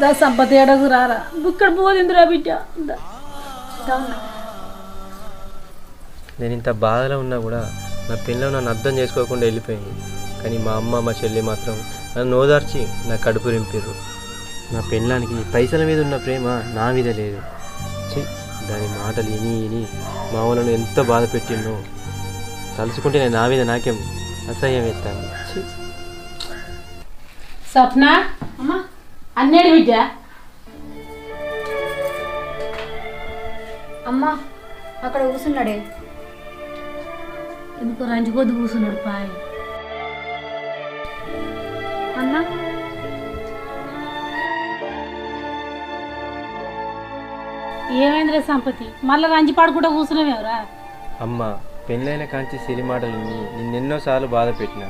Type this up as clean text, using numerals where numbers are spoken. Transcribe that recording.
దా సంపతి ఎడగు రారా ఇక్కడ పోదిందిరా బిడ్డ నేను ఇంత బాధలో ఉన్నా కూడా నా పిల్లలు నన్ను అర్థం చేసుకోకుండా వెళ్ళిపోయింది. కానీ మా అమ్మ మా చెల్లి మాత్రం నన్ను ఓదార్చి నా కడుపు రింపిర్రు. నా పెళ్ళానికి పైసల మీద ఉన్న ప్రేమ నా మీద లేదు. దాని మాటలు విని మా వాళ్ళను ఎంత బాధ పెట్టినో తలుచుకుంటే నేను నా మీద నాకేం అసహ్యం ఎత్తాను. స్వప్న అమ్మా అన్నేడు బిడ్డ అమ్మా అక్కడ కూర్చున్నాడే. ఎందుకు రంజిపోద్దు కూర్చున్నాడు పాయ్ అన్నా ఏమైందిరా సంపతి మళ్ళీ రంజిపాడు కూడా కూర్చున్నావేవరా? అమ్మ పెళ్ళైన కాంచి సిరి మాటలు నిన్నెన్నోసార్లు బాధ పెట్టినా